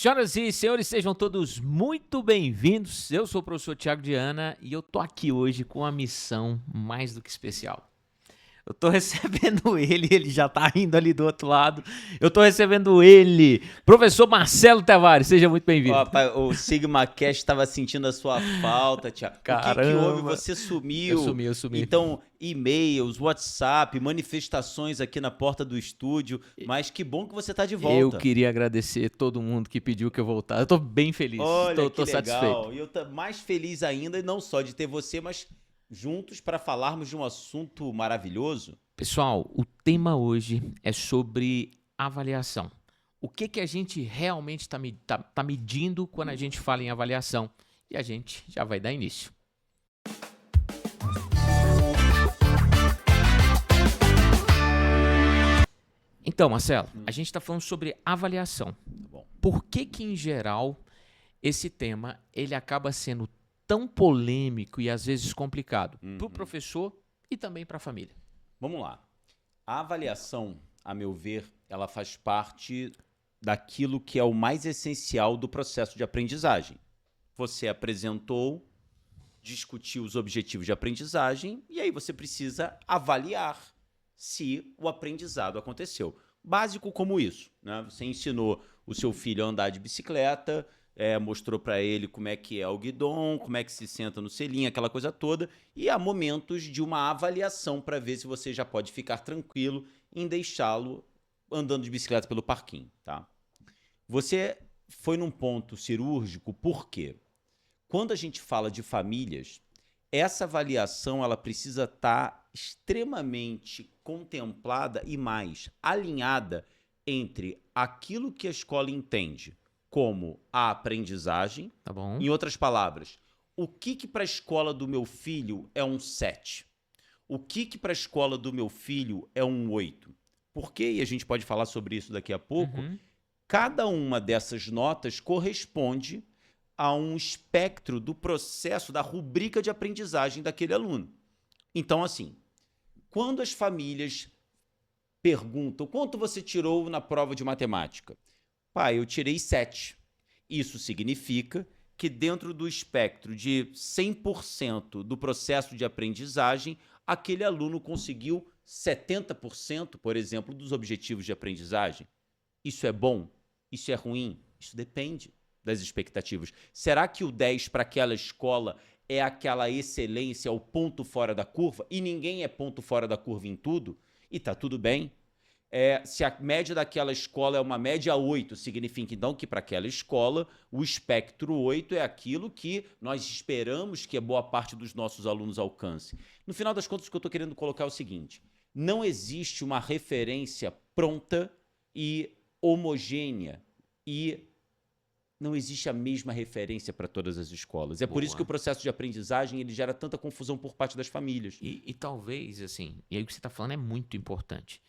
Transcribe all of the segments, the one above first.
Senhoras e senhores, sejam todos muito bem-vindos. Eu sou o professor Thiago Diana e eu tô aqui hoje com uma missão mais do que especial. Eu tô recebendo ele já tá rindo ali do outro lado. Eu tô recebendo ele, professor Marcelo Tavares. Seja muito bem-vindo. Rapaz, o Sigma Cast estava sentindo a sua falta, Thiago. O que houve? Você sumiu. Eu sumi. Então, e-mails, WhatsApp, manifestações aqui na porta do estúdio. Mas que bom que você está de volta. Eu queria agradecer todo mundo que pediu que eu voltasse. Eu tô bem feliz. Olha, tô legal. satisfeito. E eu tô mais feliz ainda, e não só de ter você, mas juntos para falarmos de um assunto maravilhoso. Pessoal, o tema hoje é sobre avaliação. O que a gente realmente tá medindo quando a gente fala em avaliação? E a gente já vai dar início. Então, Marcelo, a gente está falando sobre avaliação. Bom. Por que em geral, esse tema ele acaba sendo tão polêmico e às vezes complicado para o professor e também para a família? Vamos lá. A avaliação, a meu ver, ela faz parte daquilo que é o mais essencial do processo de aprendizagem. Você apresentou, discutiu os objetivos de aprendizagem e aí você precisa avaliar se o aprendizado aconteceu. Básico como isso, né? Você ensinou o seu filho a andar de bicicleta, mostrou para ele como é que é o guidão, como é que se senta no selim, aquela coisa toda, e há momentos de uma avaliação para ver se você já pode ficar tranquilo em deixá-lo andando de bicicleta pelo parquinho, tá? Você foi num ponto cirúrgico, por quê? Quando a gente fala de famílias, essa avaliação ela precisa estar extremamente contemplada e mais alinhada entre aquilo que a escola entende como a aprendizagem. Tá bom. Em outras palavras, o que para a escola do meu filho é um 7? O que para a escola do meu filho é um 8? Porque, e a gente pode falar sobre isso daqui a pouco, cada uma dessas notas corresponde a um espectro do processo, da rubrica de aprendizagem daquele aluno. Então, assim, quando as famílias perguntam quanto você tirou na prova de matemática? Pai, eu tirei 7. Isso significa que dentro do espectro de 100% do processo de aprendizagem, aquele aluno conseguiu 70%, por exemplo, dos objetivos de aprendizagem. Isso é bom? Isso é ruim? Isso depende das expectativas. Será que o 10 para aquela escola é aquela excelência, o ponto fora da curva? E ninguém é ponto fora da curva em tudo? E tá tudo bem. Se a média daquela escola é uma média 8, significa então que para aquela escola o espectro 8 é aquilo que nós esperamos que a boa parte dos nossos alunos alcance. No final das contas, o que eu estou querendo colocar é o seguinte: não existe uma referência pronta e homogênea e não existe a mesma referência para todas as escolas. É por isso que o processo de aprendizagem ele gera tanta confusão por parte das famílias. E talvez, assim, e aí o que você está falando é muito importante.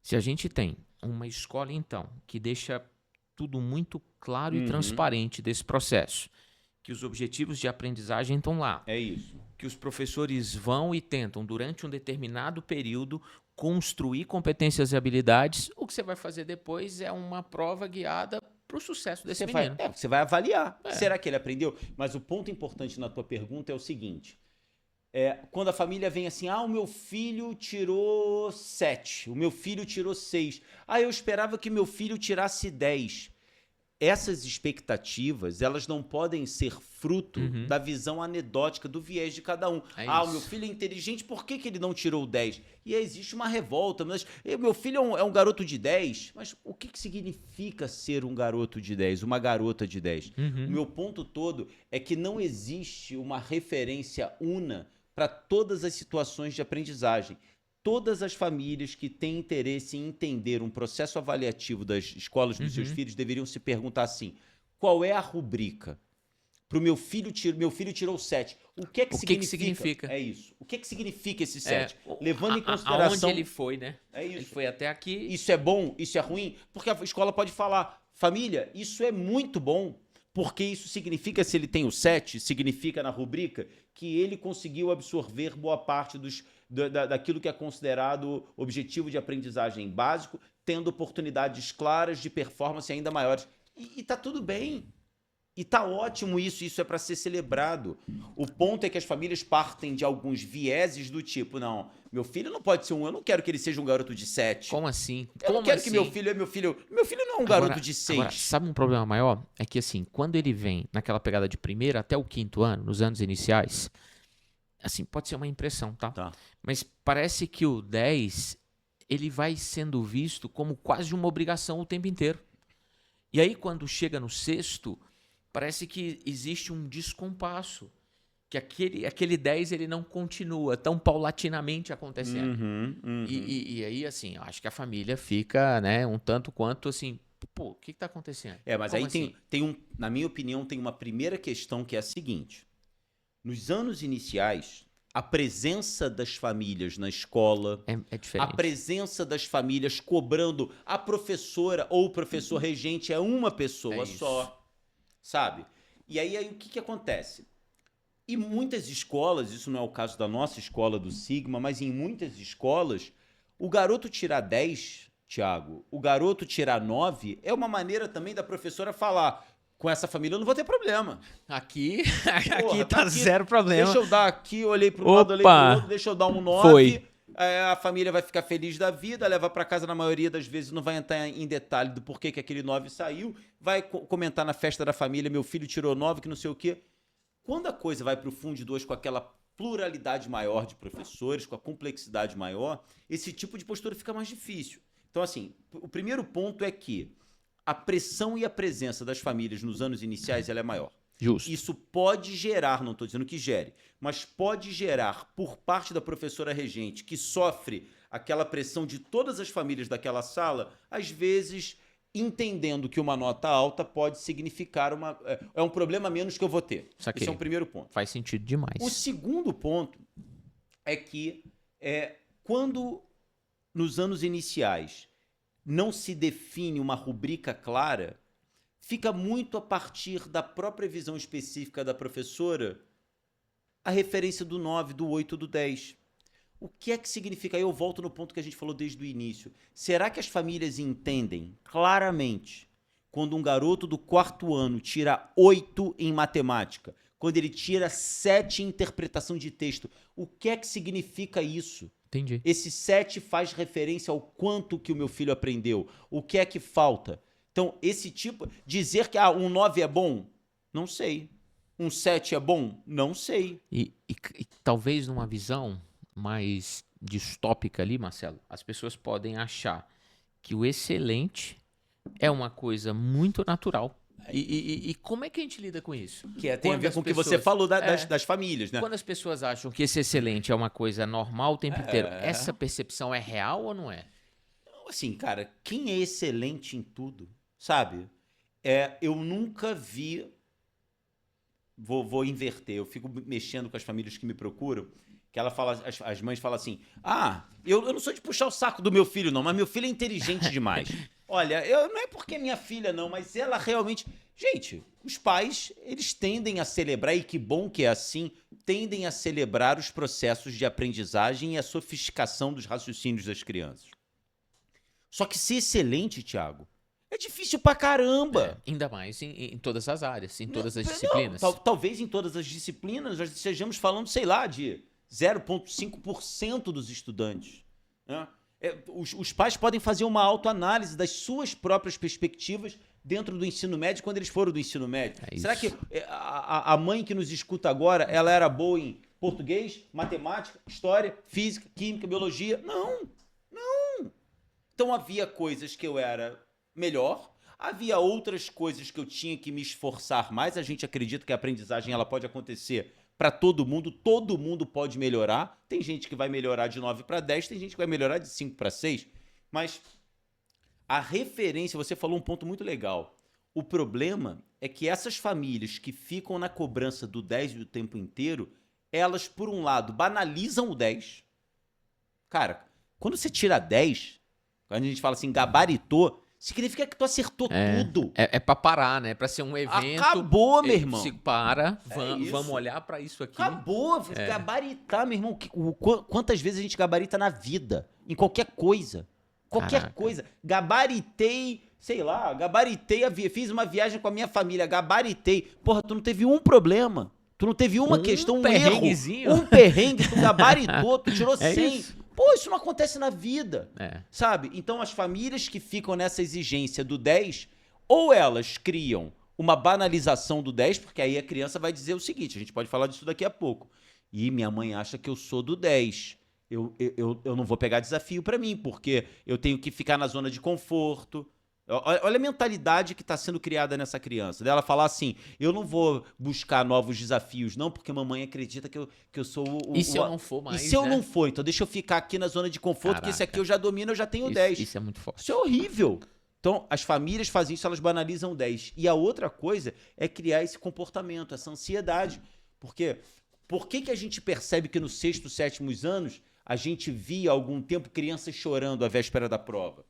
Se a gente tem uma escola, então, que deixa tudo muito claro e transparente desse processo, que os objetivos de aprendizagem estão lá. É isso. Que os professores vão e tentam, durante um determinado período, construir competências e habilidades, o que você vai fazer depois é uma prova guiada para o sucesso desse menino. Você vai avaliar. Será que ele aprendeu? Mas o ponto importante na tua pergunta é o seguinte: quando a família vem assim, o meu filho tirou 7, o meu filho tirou 6, eu esperava que meu filho tirasse 10. Essas expectativas, elas não podem ser fruto da visão anedótica, do viés de cada um. O meu filho é inteligente, por que ele não tirou 10? E aí existe uma revolta, mas meu filho é um garoto de 10, mas o que significa ser um garoto de 10, uma garota de 10? O meu ponto todo é que não existe uma referência una para todas as situações de aprendizagem. Todas as famílias que têm interesse em entender um processo avaliativo das escolas dos seus filhos deveriam se perguntar assim: qual é a rubrica? Para o meu filho tirou 7. O que significa? É isso. O que significa esse 7? Levando em consideração... Aonde ele foi, né? É isso. Ele foi até aqui. Isso é bom? Isso é ruim? Porque a escola pode falar: família, isso é muito bom. Porque isso significa, se ele tem o 7, significa na rubrica que ele conseguiu absorver boa parte daquilo que é considerado objetivo de aprendizagem básico, tendo oportunidades claras de performance ainda maiores. E tá tudo bem. E tá ótimo isso é para ser celebrado. O ponto é que as famílias partem de alguns vieses do tipo, não, meu filho não pode ser eu não quero que ele seja um garoto de 7. Como assim? Eu não quero que meu filho é meu filho. Meu filho não é um garoto de 6. Agora, sabe um problema maior? É que assim, quando ele vem naquela pegada de primeiro até o 5º ano, nos anos iniciais, assim, pode ser uma impressão, tá? Mas parece que o 10, ele vai sendo visto como quase uma obrigação o tempo inteiro. E aí, quando chega no 6º, parece que existe um descompasso. Que aquele 10 ele não continua tão paulatinamente acontecendo. E aí, assim, eu acho que a família fica, né, um tanto quanto assim, pô, o que tá acontecendo? Mas Como aí assim? na minha opinião, tem uma primeira questão que é a seguinte. Nos anos iniciais, a presença das famílias na escola, É diferente. a presença das famílias cobrando a professora ou o professor regente é uma pessoa só, sabe? E aí o que acontece? E muitas escolas, isso não é o caso da nossa escola do Sigma, mas em muitas escolas, o garoto tirar 10, Thiago, o garoto tirar 9, é uma maneira também da professora falar, com essa família eu não vou ter problema. Aqui Porra, tá zero problema. Deixa eu dar aqui, olhei para um lado, olhei para o outro, deixa eu dar um 9. Foi. A família vai ficar feliz da vida, leva para casa na maioria das vezes, não vai entrar em detalhe do porquê que aquele 9 saiu, vai comentar na festa da família, meu filho tirou 9, que não sei o quê. Quando a coisa vai para o Fundo 2 com aquela pluralidade maior de professores, com a complexidade maior, esse tipo de postura fica mais difícil. Então, assim, o primeiro ponto é que a pressão e a presença das famílias nos anos iniciais ela é maior. Justo. Isso pode gerar, não estou dizendo que gere, mas pode gerar por parte da professora regente que sofre aquela pressão de todas as famílias daquela sala, às vezes entendendo que uma nota alta pode significar um problema a menos que eu vou ter. Saquei. Esse é o primeiro ponto. Faz sentido demais. O segundo ponto é que quando nos anos iniciais não se define uma rubrica clara, fica muito a partir da própria visão específica da professora a referência do 9, do 8, do 10. O que é que significa? Aí eu volto no ponto que a gente falou desde o início. Será que as famílias entendem claramente quando um garoto do 4º ano tira 8 em matemática, quando ele tira 7 em interpretação de texto? O que é que significa isso? Entendi. Esse 7 faz referência ao quanto que o meu filho aprendeu. O que é que falta? Então, esse tipo... Dizer que um 9 é bom? Não sei. Um 7 é bom? Não sei. E talvez numa visão mais distópica ali, Marcelo, as pessoas podem achar que o excelente é uma coisa muito natural. E como é que a gente lida com isso? Que tem a ver com o que você falou das famílias, né? Quando as pessoas acham que esse excelente é uma coisa normal o tempo inteiro, essa percepção é real ou não é? Assim, cara, quem é excelente em tudo, sabe? Eu nunca vi... Vou inverter, eu fico mexendo com as famílias que me procuram, que ela fala, as mães falam assim, eu não sou de puxar o saco do meu filho não, mas meu filho é inteligente demais. Olha, não é porque é minha filha não, mas ela realmente... Gente, os pais, eles tendem a celebrar, e que bom que é assim, tendem a celebrar os processos de aprendizagem e a sofisticação dos raciocínios das crianças. Só que ser excelente, Thiago, é difícil pra caramba. Ainda mais em todas as áreas, em todas as disciplinas. Talvez em todas as disciplinas nós estejamos falando, sei lá, de 0,5% dos estudantes. Né? Os pais podem fazer uma autoanálise das suas próprias perspectivas dentro do ensino médio quando eles foram do ensino médio. Será que a mãe que nos escuta agora, ela era boa em português, matemática, história, física, química, biologia? Não. Então havia coisas que eu era melhor, havia outras coisas que eu tinha que me esforçar mais. A gente acredita que a aprendizagem ela pode acontecer para todo mundo pode melhorar. Tem gente que vai melhorar de 9 para 10, tem gente que vai melhorar de 5 para 6, mas a referência, você falou um ponto muito legal. O problema é que essas famílias que ficam na cobrança do 10 o tempo inteiro, elas, por um lado, banalizam o 10. Cara, quando você tira 10, quando a gente fala assim, gabaritou, significa que tu acertou tudo. É pra parar, né? Pra ser um evento. Acabou, meu irmão. Se para, vamos olhar pra isso aqui. Acabou. Gabaritar, meu irmão. Quantas vezes a gente gabarita na vida? Em qualquer coisa. Qualquer coisa. Gabaritei sei lá, gabaritei, fiz uma viagem com a minha família, gabaritei. Porra, tu não teve um problema. Tu não teve uma questão, um erro. Um perrengue, tu gabaritou, tu tirou 100. Isso. Pô, isso não acontece na vida. É. Sabe? Então, as famílias que ficam nessa exigência do 10, ou elas criam uma banalização do 10, porque aí a criança vai dizer o seguinte, a gente pode falar disso daqui a pouco. E minha mãe acha que eu sou do 10. Eu não vou pegar desafio pra mim, porque eu tenho que ficar na zona de conforto. Olha a mentalidade que está sendo criada nessa criança. Dela falar assim, eu não vou buscar novos desafios, não, porque mamãe acredita que eu sou o... E se eu não for mais, E se eu não for? Então deixa eu ficar aqui na zona de conforto, que esse aqui eu já domino, eu já tenho 10. Isso é muito forte. Isso é horrível. Então, as famílias fazem isso, elas banalizam o 10. E a outra coisa é criar esse comportamento, essa ansiedade. Porque por que a gente percebe que nos 6º, 7º anos a gente via há algum tempo crianças chorando à véspera da prova?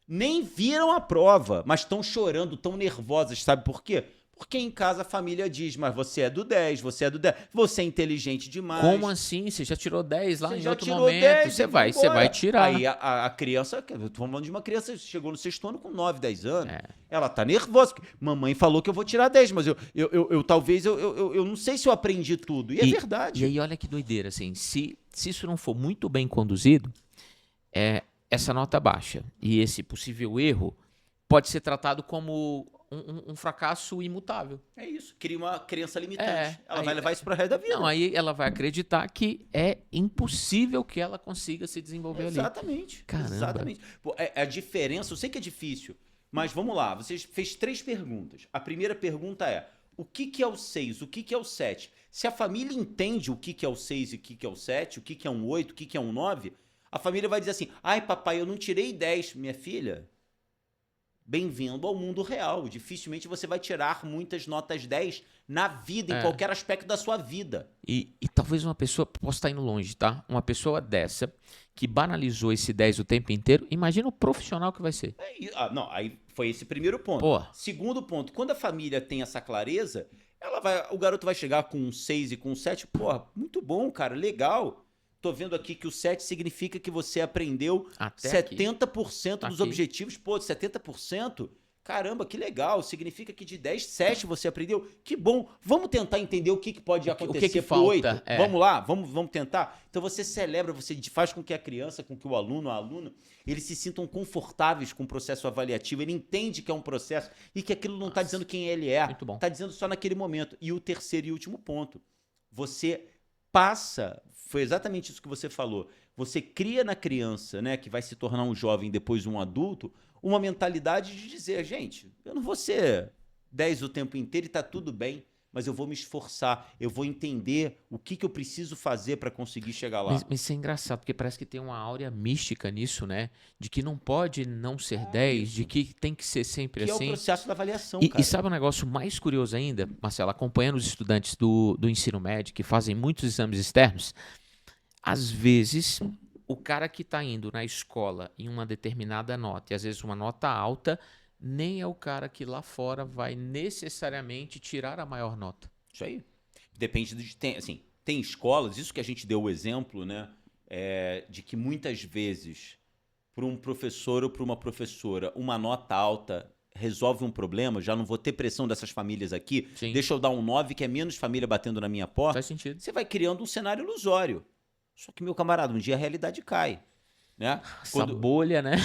Nem viram a prova, mas estão chorando, estão nervosas, sabe por quê? Porque em casa a família diz, mas você é do 10, você é do 10, você é inteligente demais. Como assim? Você já tirou 10 lá Você em já outro tirou momento? 10, Você vai tirar. Aí a criança, eu tô falando de uma criança que chegou no 6º ano com 9, 10 anos. Ela tá nervosa, porque mamãe falou que eu vou tirar 10, mas eu talvez, eu não sei se eu aprendi tudo. E é verdade. E aí olha que doideira, assim, se isso não for muito bem conduzido, essa nota baixa e esse possível erro pode ser tratado como um fracasso imutável. É isso, cria uma crença limitante. Ela aí, vai levar isso pro resto da vida. Não, aí ela vai acreditar que é impossível que ela consiga se desenvolver ali. Exatamente. Caramba. Exatamente. Pô, a diferença, eu sei que é difícil, mas vamos lá, você fez 3 perguntas. A primeira pergunta é, o que é o 6, o que é o 7? Se a família entende o que é o 6 e o que é o 7, o que é um 8, o que é um 9, a família vai dizer assim, ai papai, eu não tirei 10, minha filha. Bem-vindo ao mundo real. Dificilmente você vai tirar muitas notas 10 na vida, em qualquer aspecto da sua vida. E talvez uma pessoa, possa estar indo longe, tá? Uma pessoa dessa, que banalizou esse 10 o tempo inteiro, imagina o profissional que vai ser. Não, aí foi esse primeiro ponto. Pô. Segundo ponto, quando a família tem essa clareza, o garoto vai chegar com um 6 e com um 7, porra, muito bom, cara, legal. Tô vendo aqui que o 7 significa que você aprendeu até 70% dos objetivos. Pô, 70%? Caramba, que legal. Significa que de 10, 7 você aprendeu. Que bom. Vamos tentar entender o que pode acontecer pro 8? Vamos lá? Vamos tentar? Então você celebra, você faz com que a criança, com que o aluno, a aluna, eles se sintam confortáveis com o processo avaliativo. Ele entende que é um processo e que aquilo não está dizendo quem ele é. Muito bom. Está dizendo só naquele momento. E o terceiro e último ponto. Você passa, foi exatamente isso que você falou, você cria na criança, né, que vai se tornar um jovem depois um adulto, uma mentalidade de dizer, gente, eu não vou ser 10 o tempo inteiro e tá tudo bem, mas eu vou me esforçar, eu vou entender o que eu preciso fazer para conseguir chegar lá. Mas isso é engraçado, porque parece que tem uma áurea mística nisso, né? De que não pode não ser 10, de que tem que ser sempre assim. Que é o processo da avaliação, cara. E sabe um negócio mais curioso ainda, Marcelo? Acompanhando os estudantes do ensino médio, que fazem muitos exames externos, às vezes o cara que está indo na escola em uma determinada nota, e às vezes uma nota alta, nem é o cara que lá fora vai necessariamente tirar a maior nota. Isso aí. Depende de... Tem escolas, isso que a gente deu o exemplo, né? De que muitas vezes, para um professor ou para uma professora, uma nota alta resolve um problema, já não vou ter pressão dessas famílias aqui, Sim. Deixa eu dar um 9, que é menos família batendo na minha porta. Faz sentido. Você vai criando um cenário ilusório. Só que, meu camarada, um dia a realidade cai. Né? Essa bolha, né?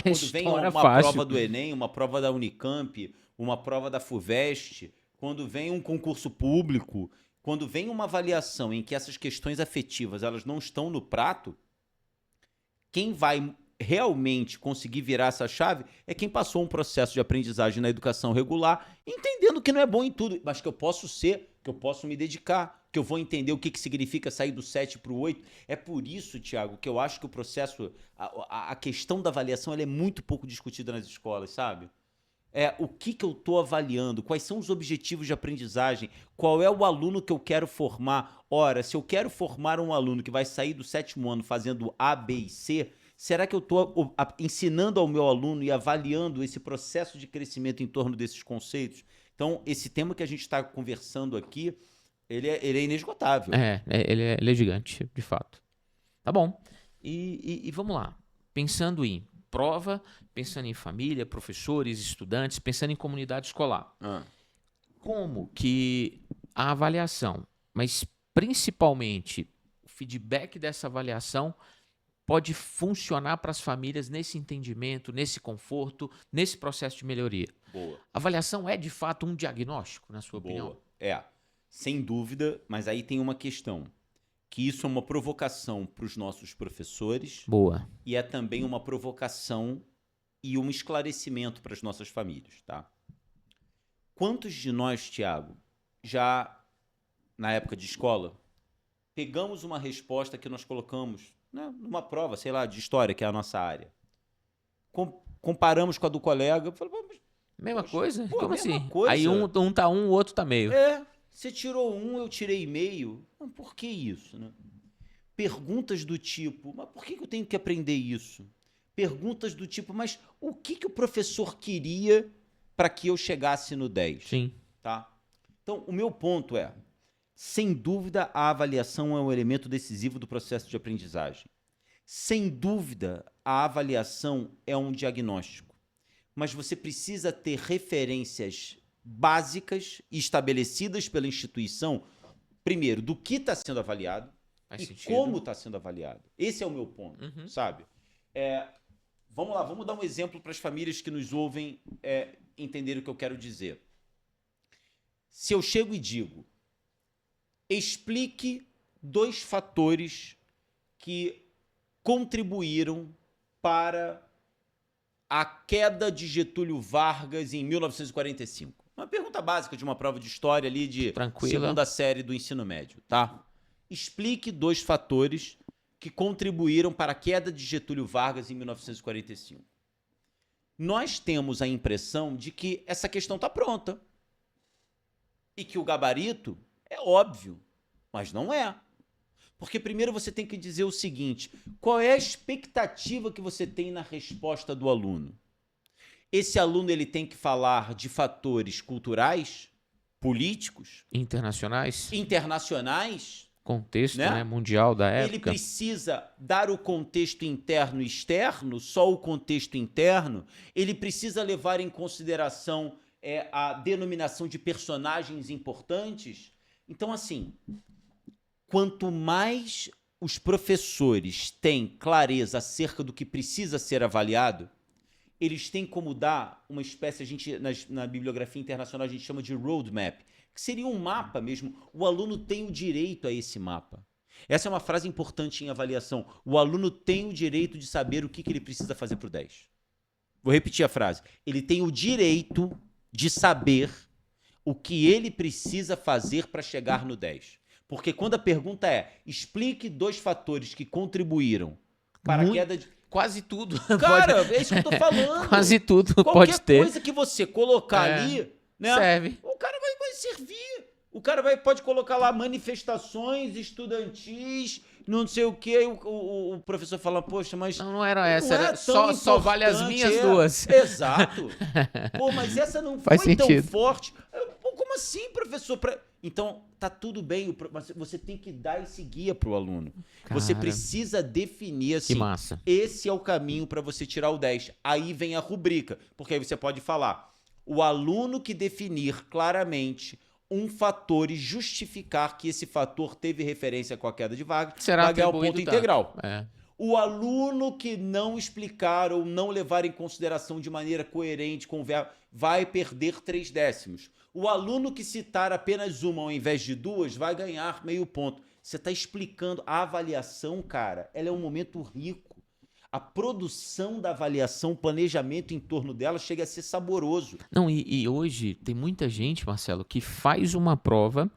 Quando vem uma prova do Enem, uma prova da Unicamp, uma prova da FUVEST, quando vem um concurso público, quando vem uma avaliação em que essas questões afetivas elas não estão no prato, quem vai realmente conseguir virar essa chave é quem passou um processo de aprendizagem na educação regular, entendendo que não é bom em tudo, mas que eu posso ser, que eu posso me dedicar, que eu vou entender o que significa sair do 7 para o 8. É por isso, Thiago, que eu acho que o processo, a questão da avaliação ela é muito pouco discutida nas escolas, sabe? O que eu estou avaliando, quais são os objetivos de aprendizagem, qual é o aluno que eu quero formar. Ora, se eu quero formar um aluno que vai sair do 7º ano fazendo A, B e C, será que eu estou ensinando ao meu aluno e avaliando esse processo de crescimento em torno desses conceitos? Então, esse tema que a gente está conversando aqui, ele é inesgotável. Ele é gigante, de fato. Tá bom. E vamos lá. Pensando em prova, pensando em família, professores, estudantes, pensando em comunidade escolar. Como que a avaliação, mas principalmente o feedback dessa avaliação, pode funcionar para as famílias nesse entendimento, nesse conforto, nesse processo de melhoria? Boa. A avaliação é, de fato, um diagnóstico, na sua opinião? Sem dúvida, mas aí tem uma questão, que isso é uma provocação para os nossos professores. Boa. E é também uma provocação e um esclarecimento para as nossas famílias, tá? Quantos de nós, Tiago, já na época de escola, pegamos uma resposta que nós colocamos, né, numa prova, sei lá, de história, que é a nossa área, comparamos com a do colega, falamos, Mesma coisa? pô, Como mesma assim? coisa. Aí um tá um, o outro tá meio. Você tirou um, eu tirei meio. Mas por que isso, né? Perguntas do tipo, mas por que eu tenho que aprender isso? Perguntas do tipo, mas o que o professor queria para que eu chegasse no 10? Sim. Tá? Então, o meu ponto é, sem dúvida, a avaliação é um elemento decisivo do processo de aprendizagem. Sem dúvida, a avaliação é um diagnóstico. Mas você precisa ter referências básicas estabelecidas pela instituição, primeiro, do que está sendo avaliado como está sendo avaliado. Esse é o meu ponto, sabe? Vamos lá, vamos dar um exemplo para as famílias que nos ouvem entender o que eu quero dizer. Se eu chego e digo, explique 2 fatores que contribuíram para a queda de Getúlio Vargas em 1945. Uma pergunta básica de uma prova de história ali de segunda série do ensino médio, tá? Explique 2 fatores que contribuíram para a queda de Getúlio Vargas em 1945. Nós temos a impressão de que essa questão está pronta e que o gabarito é óbvio, mas não é. Porque primeiro você tem que dizer o seguinte, qual é a expectativa que você tem na resposta do aluno? Esse aluno ele tem que falar de fatores culturais, políticos, internacionais, contexto, né, mundial da época. Ele precisa dar o contexto interno e externo, só o contexto interno. Ele precisa levar em consideração a denominação de personagens importantes. Então, assim, quanto mais os professores têm clareza acerca do que precisa ser avaliado, eles têm como dar uma espécie, na bibliografia internacional a gente chama de roadmap, que seria um mapa mesmo. O aluno tem o direito a esse mapa. Essa é uma frase importante em avaliação. O aluno tem o direito de saber o que ele precisa fazer para o 10. Vou repetir a frase. Ele tem o direito de saber o que ele precisa fazer para chegar no 10. Porque quando a pergunta explique 2 fatores que contribuíram para a queda de... Quase tudo. Cara, é isso que eu tô falando. Quase tudo Qualquer pode ter. Qualquer coisa que você colocar ali, né? Serve. O cara vai servir. O cara pode colocar lá manifestações estudantis, não sei o quê. O professor fala, poxa, mas... Não era essa. Não era só vale as minhas 2. Exato. Pô, mas essa não foi tão forte. Pô, como assim, professor? Então, tá tudo bem, mas você tem que dar esse guia pro aluno. Cara, você precisa definir assim, que massa. Esse é o caminho para você tirar o 10. Aí vem a rubrica, porque aí você pode falar, o aluno que definir claramente um fator e justificar que esse fator teve referência com a queda de Vargas, vai ganhar o ponto integral. O aluno que não explicar ou não levar em consideração de maneira coerente com o verbo vai perder 3 décimos. O aluno que citar apenas uma ao invés de 2 vai ganhar meio ponto. Você está explicando. A avaliação, cara, ela é um momento rico. A produção da avaliação, o planejamento em torno dela chega a ser saboroso. Não, e hoje tem muita gente, Marcelo, que faz uma prova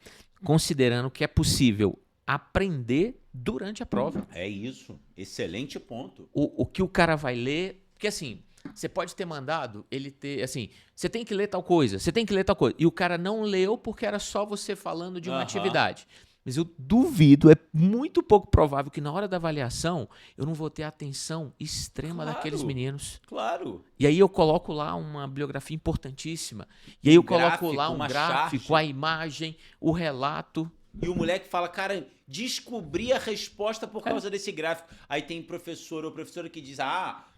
considerando que é possível aprender durante a prova. É isso. Excelente ponto. O que o cara vai ler... Porque assim... Você pode ter mandado ele ter, assim, você tem que ler tal coisa, você tem que ler tal coisa. E o cara não leu porque era só você falando de uma atividade. Mas eu duvido, é muito pouco provável que na hora da avaliação eu não vou ter a atenção extrema daqueles meninos. Claro. E aí eu coloco lá uma bibliografia importantíssima. E aí eu coloco lá um gráfico, a imagem, o relato. E o moleque fala, cara, descobri a resposta por causa desse gráfico. Aí tem professor ou professora que diz,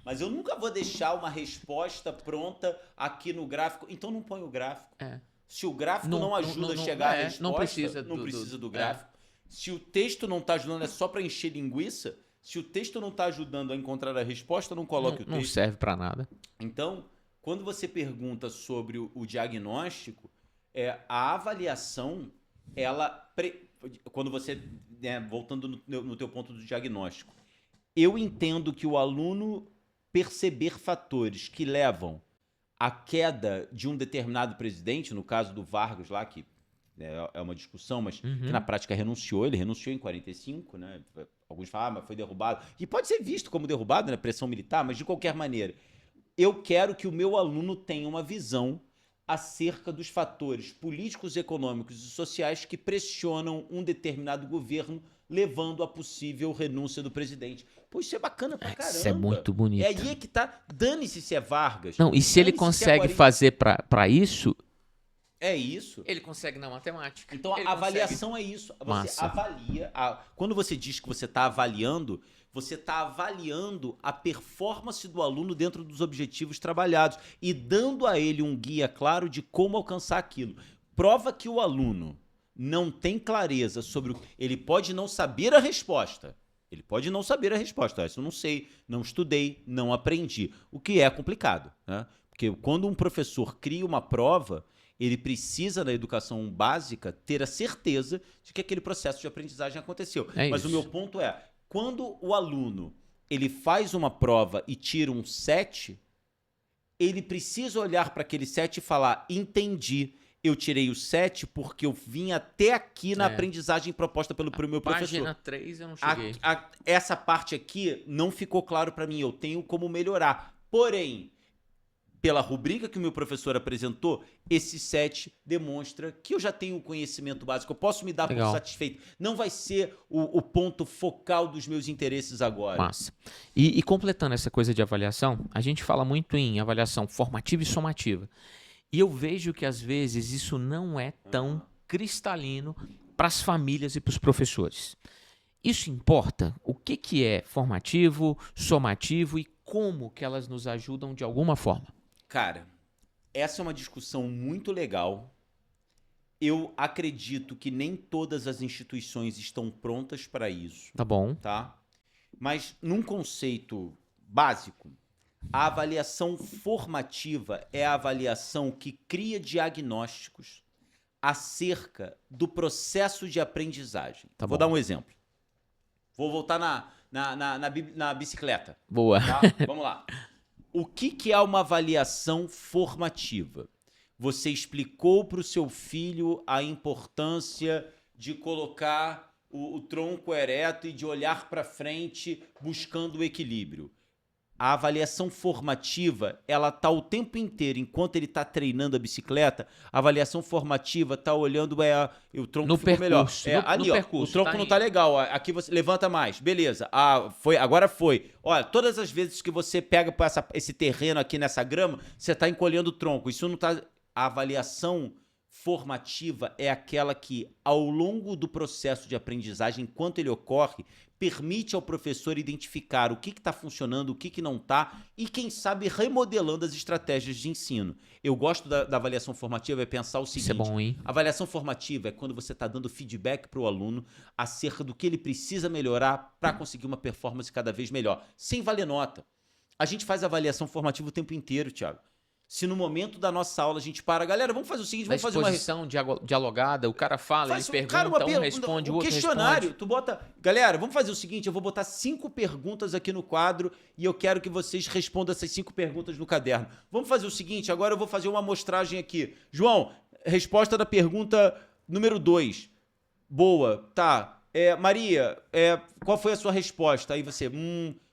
Mas eu nunca vou deixar uma resposta pronta aqui no gráfico. Então não põe o gráfico. Se o gráfico não ajuda a chegar à resposta, não precisa do gráfico. Se o texto não está ajudando, é só para encher linguiça. Se o texto não está ajudando a encontrar a resposta, não coloque o texto. Não serve para nada. Então, quando você pergunta sobre o diagnóstico, a avaliação, quando você, voltando no teu ponto do diagnóstico, eu entendo que o aluno perceber fatores que levam à queda de um determinado presidente, no caso do Vargas lá, que é uma discussão, mas que na prática renunciou, ele renunciou em 45, né? Alguns falam, mas foi derrubado. E pode ser visto como derrubado, né? Pressão militar, mas de qualquer maneira. Eu quero que o meu aluno tenha uma visão acerca dos fatores políticos, econômicos e sociais que pressionam um determinado governo, levando à possível renúncia do presidente. Pô, isso é bacana pra caramba. Isso é muito bonito. É aí que tá. Dane-se se é Vargas. Não, e se ele consegue fazer pra isso... É isso. Ele consegue na matemática. Então, a avaliação é isso. Você avalia... Quando você diz que você está avaliando a performance do aluno dentro dos objetivos trabalhados e dando a ele um guia claro de como alcançar aquilo. Prova que o aluno não tem clareza sobre ele pode não saber a resposta. Ele pode não saber a resposta. Isso eu não sei, não estudei, não aprendi. O que é complicado, né? Porque quando um professor cria uma prova, ele precisa, na educação básica, ter a certeza de que aquele processo de aprendizagem aconteceu. Mas o meu ponto é, quando o aluno ele faz uma prova e tira um 7, ele precisa olhar para aquele 7 e falar, entendi, eu tirei o 7 porque eu vim até aqui na aprendizagem proposta pelo meu professor. Página 3 eu não cheguei. Essa parte aqui não ficou claro para mim, eu tenho como melhorar. Porém, pela rubrica que o meu professor apresentou, esse 7 demonstra que eu já tenho o conhecimento básico, eu posso me dar por satisfeito. Não vai ser o ponto focal dos meus interesses agora. Massa. E completando essa coisa de avaliação, a gente fala muito em avaliação formativa e somativa. E eu vejo que às vezes isso não é tão cristalino para as famílias e para os professores. Isso importa? O que é formativo, somativo e como que elas nos ajudam de alguma forma? Cara, essa é uma discussão muito legal. Eu acredito que nem todas as instituições estão prontas para isso. Tá bom. Tá? Mas num conceito básico, a avaliação formativa é a avaliação que cria diagnósticos acerca do processo de aprendizagem. Tá Vou bom. dar um exemplo. Vou voltar na bicicleta. Boa. Tá? Vamos lá. O que é uma avaliação formativa? Você explicou para o seu filho a importância de colocar o tronco ereto e de olhar para frente buscando o equilíbrio. A avaliação formativa, ela está o tempo inteiro, enquanto ele está treinando a bicicleta, a avaliação formativa está olhando, o tronco no ficou melhor. No percurso, o tronco não está legal, aqui você levanta mais, beleza, agora foi. Olha, todas as vezes que você pega esse terreno aqui nessa grama, você está encolhendo o tronco, isso não está... A avaliação formativa é aquela que, ao longo do processo de aprendizagem, enquanto ele ocorre, permite ao professor identificar o que está funcionando, o que não está e, quem sabe, remodelando as estratégias de ensino. Eu gosto da avaliação formativa, é pensar o seguinte... Isso é bom, hein? A avaliação formativa é quando você está dando feedback para o aluno acerca do que ele precisa melhorar para conseguir uma performance cada vez melhor, sem valer nota. A gente faz avaliação formativa o tempo inteiro, Thiago. Se no momento da nossa aula a gente para, galera, vamos fazer o seguinte, vamos fazer uma exposição dialogada, o cara fala, ele pergunta, um responde, o outro questionário, responde. Tu bota, galera, vamos fazer o seguinte, eu vou botar 5 perguntas aqui no quadro e eu quero que vocês respondam essas 5 perguntas no caderno. Vamos fazer o seguinte, agora eu vou fazer uma amostragem aqui. João, resposta da pergunta número 2. Boa, tá. Maria, qual foi a sua resposta? Aí você,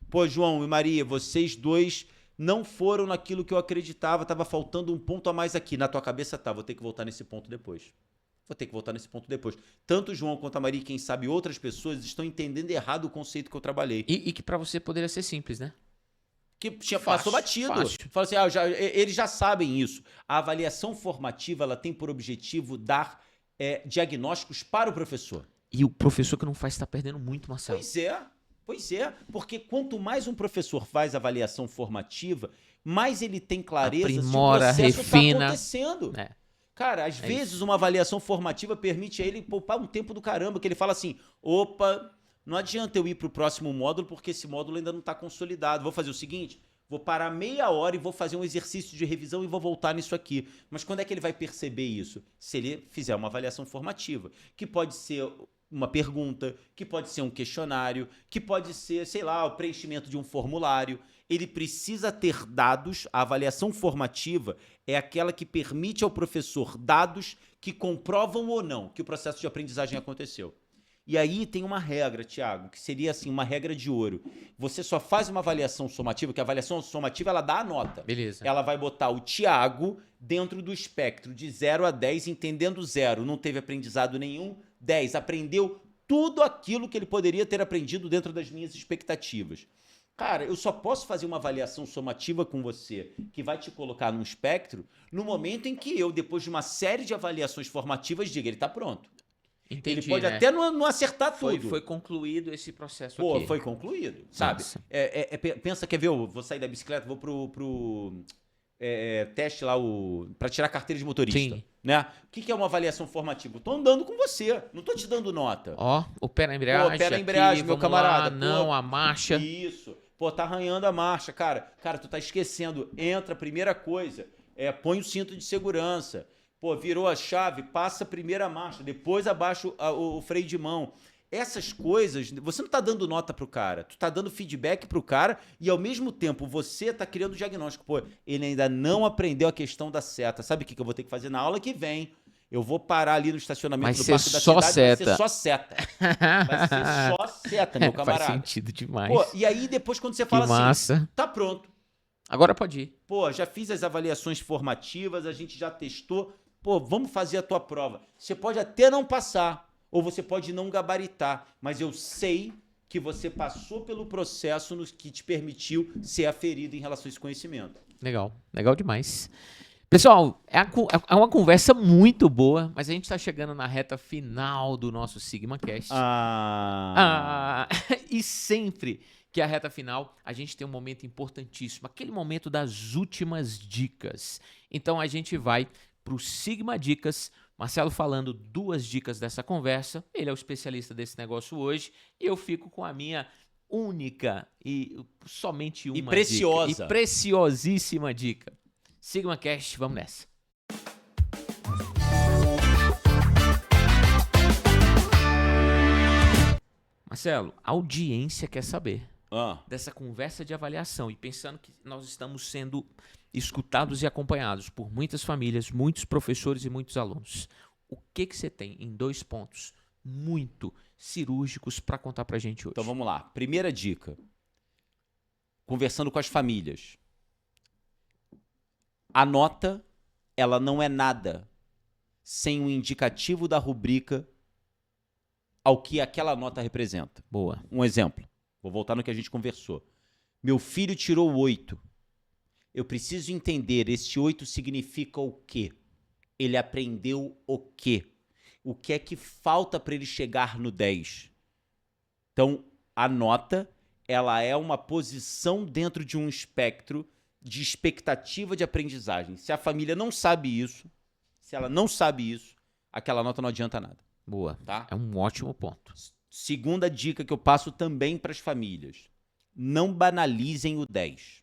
pô, João e Maria, vocês dois não foram naquilo que eu acreditava, estava faltando um ponto a mais aqui. Na tua cabeça tá, vou ter que voltar nesse ponto depois. Tanto o João quanto a Maria, quem sabe outras pessoas, estão entendendo errado o conceito que eu trabalhei. E que para você poderia ser simples, né? Que passou batido. Fala assim, eles já sabem isso. A avaliação formativa, ela tem por objetivo dar diagnósticos para o professor. E o professor que não faz está perdendo muito, Marcelo. Pois é. Pois é, porque quanto mais um professor faz avaliação formativa, mais ele tem clareza Aprimora, se o processo está refina. acontecendo. É. Cara, às vezes uma avaliação formativa permite a ele poupar um tempo do caramba, que ele fala assim, opa, não adianta eu ir para o próximo módulo porque esse módulo ainda não está consolidado. Vou fazer o seguinte, vou parar meia hora e vou fazer um exercício de revisão e vou voltar nisso aqui. Mas quando é que ele vai perceber isso? Se ele fizer uma avaliação formativa, que pode ser uma pergunta, que pode ser um questionário, que pode ser, sei lá, o preenchimento de um formulário. Ele precisa ter dados. A avaliação formativa é aquela que permite ao professor dados que comprovam ou não que o processo de aprendizagem aconteceu. E aí tem uma regra, Thiago, que seria assim, uma regra de ouro. Você só faz uma avaliação somativa, que a avaliação somativa ela dá a nota. Beleza. Ela vai botar o Thiago dentro do espectro de 0 a 10, entendendo 0, não teve aprendizado nenhum, 10, aprendeu tudo aquilo que ele poderia ter aprendido dentro das minhas expectativas. Cara, eu só posso fazer uma avaliação somativa com você que vai te colocar num espectro no momento em que eu, depois de uma série de avaliações formativas, diga, ele está pronto. Entendi, Ele pode né? até não acertar tudo. Foi concluído esse processo Pô, aqui. foi concluído, sabe? Nossa. Pensa, quer ver, eu vou sair da bicicleta, vou pro teste lá, para tirar carteira de motorista. Sim. Né? O que é uma avaliação formativa? Eu tô andando com você, não tô te dando nota. Ó, o pé na embreagem. Pô, pé na embreagem, meu vamos camarada. Lá, não, Pô, a marcha. Isso. Pô, tá arranhando a marcha, cara. Cara, tu tá esquecendo. Entra, primeira coisa, põe o cinto de segurança. Pô, virou a chave, passa a primeira marcha, depois abaixa o freio de mão. Essas coisas, você não tá dando nota pro cara, tu tá dando feedback pro cara e ao mesmo tempo você tá criando diagnóstico. Pô, ele ainda não aprendeu a questão da seta. Sabe o que eu vou ter que fazer na aula que vem? Eu vou parar ali no estacionamento do Parque da Cidade, vai ser só seta. Vai ser só seta, meu camarada. Faz sentido demais. Pô, e aí depois quando você fala assim, tá pronto. Agora pode ir. Pô, já fiz as avaliações formativas, a gente já testou. Pô, vamos fazer a tua prova. Você pode até não passar, ou você pode não gabaritar, mas eu sei que você passou pelo processo que te permitiu ser aferido em relação a esse conhecimento. Legal, legal demais. Pessoal, é uma conversa muito boa, mas a gente está chegando na reta final do nosso SigmaCast. E sempre que é a reta final, a gente tem um momento importantíssimo, aquele momento das últimas dicas. Então a gente vai para o Sigma Dicas, Marcelo falando 2 dicas dessa conversa, ele é o especialista desse negócio hoje, e eu fico com a minha única e somente uma e preciosa. dica. E preciosíssima dica. SigmaCast, vamos nessa. Marcelo, a audiência quer saber dessa conversa de avaliação e pensando que nós estamos sendo escutados e acompanhados por muitas famílias, muitos professores e muitos alunos. O que você tem em 2 pontos muito cirúrgicos para contar para a gente hoje? Então vamos lá. Primeira dica. Conversando com as famílias. A nota, ela não é nada sem um indicativo da rubrica ao que aquela nota representa. Boa. Um exemplo. Vou voltar no que a gente conversou. Meu filho tirou 8. Eu preciso entender, esse 8 significa o quê? Ele aprendeu o quê? O que é que falta para ele chegar no 10? Então, a nota, ela é uma posição dentro de um espectro de expectativa de aprendizagem. Se a família não sabe isso, se ela não sabe isso, aquela nota não adianta nada. Boa. Tá? É um ótimo ponto. Segunda dica que eu passo também para as famílias. Não banalizem o 10.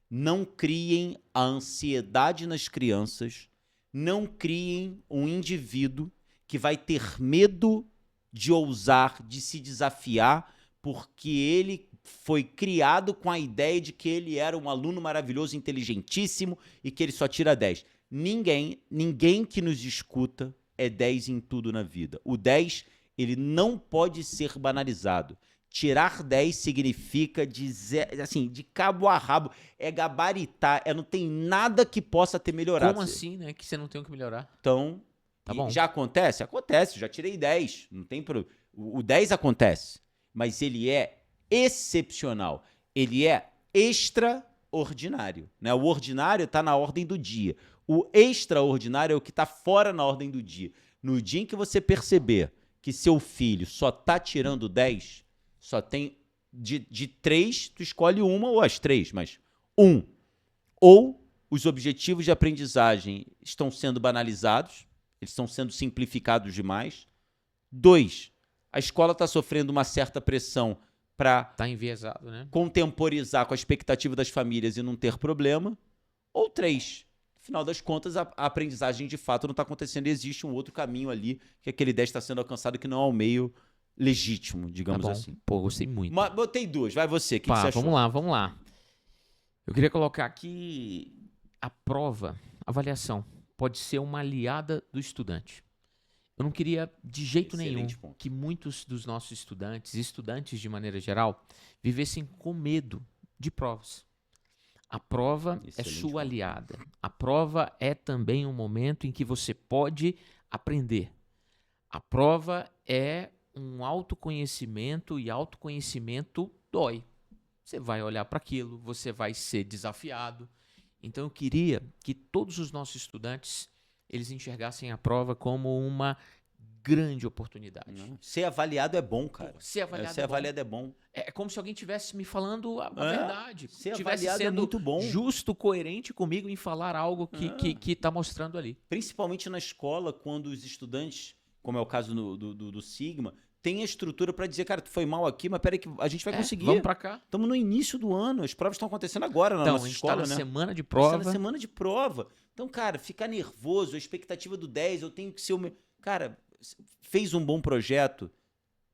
Não criem a ansiedade nas crianças. Não criem um indivíduo que vai ter medo de ousar, de se desafiar, porque ele foi criado com a ideia de que ele era um aluno maravilhoso, inteligentíssimo e que ele só tira 10. Ninguém que nos escuta é 10 em tudo na vida. O 10, ele não pode ser banalizado. Tirar 10 significa de cabo a rabo, é gabaritar, não tem nada que possa ter melhorado. Como assim, né? Que você não tem o que melhorar? Então, tá bom. Já acontece? Acontece, já tirei 10, não tem problema. O 10 acontece, mas ele é excepcional, ele é extraordinário, né? O ordinário está na ordem do dia, o extraordinário é o que está fora na ordem do dia. No dia em que você perceber que seu filho só está tirando 10, só tem De 3, tu escolhe uma ou as 3, mas 1. Ou os objetivos de aprendizagem estão sendo banalizados, eles estão sendo simplificados demais. 2, a escola está sofrendo uma certa pressão para Tá enviesado, né? contemporizar com a expectativa das famílias e não ter problema. Ou 3, no final das contas, a aprendizagem de fato não está acontecendo e existe um outro caminho ali, que aquele 10 está sendo alcançado, que não é o meio legítimo, digamos Tá bom. assim. Pô, gostei muito. Botei 2, vai você, o que Pá, você achou? vamos lá. Eu queria colocar aqui a prova, a avaliação, pode ser uma aliada do estudante. Eu não queria de jeito Excelente nenhum ponto. que muitos dos nossos estudantes de maneira geral, vivessem com medo de provas. A prova é Excelente sua ponto. aliada. A prova é também um momento em que você pode aprender. A prova é um autoconhecimento e autoconhecimento dói. Você vai olhar para aquilo, você vai ser desafiado. Então eu queria que todos os nossos estudantes eles enxergassem a prova como uma grande oportunidade. Ser avaliado é bom, cara. Ser avaliado Ser é bom. avaliado é bom. É como se alguém estivesse me falando a verdade. Ser Tivesse avaliado é sendo muito bom. justo, coerente comigo em falar algo que tá mostrando ali. Principalmente na escola, quando os estudantes, como é o caso do Sigma, tem a estrutura para dizer, cara, tu foi mal aqui, mas peraí que a gente vai conseguir. Vamos para cá. Estamos no início do ano, as provas estão acontecendo agora na Então, nossa a gente escola, tá na né? semana de A gente tá prova. na semana de prova. Então, cara, ficar nervoso, a expectativa do 10, eu tenho que ser o meu... Cara, fez um bom projeto,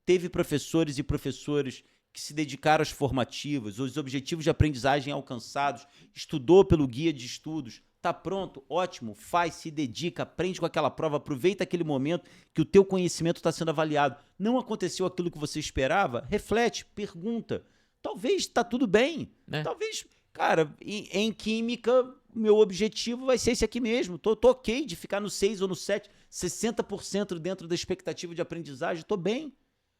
teve professores e professores que se dedicaram às formativas, os objetivos de aprendizagem alcançados, estudou pelo guia de estudos, tá pronto, ótimo, faz, se dedica, aprende com aquela prova, aproveita aquele momento que o teu conhecimento está sendo avaliado. Não aconteceu aquilo que você esperava? Reflete, pergunta. Talvez está tudo bem. Talvez, cara, em química, meu objetivo vai ser esse aqui mesmo. Tô ok de ficar no 6 ou no 7, 60% dentro da expectativa de aprendizagem, tô bem.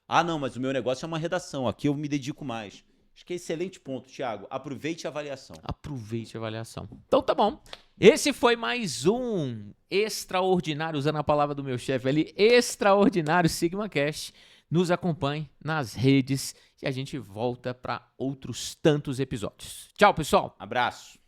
Ah, não, mas o meu negócio é uma redação, aqui eu me dedico mais. Acho que é excelente ponto, Thiago. Aproveite a avaliação. Aproveite a avaliação. Então tá bom. Esse foi mais um extraordinário, usando a palavra do meu chefe ali, extraordinário Sigma Cast. Nos acompanhe nas redes e a gente volta para outros tantos episódios. Tchau, pessoal. Abraço.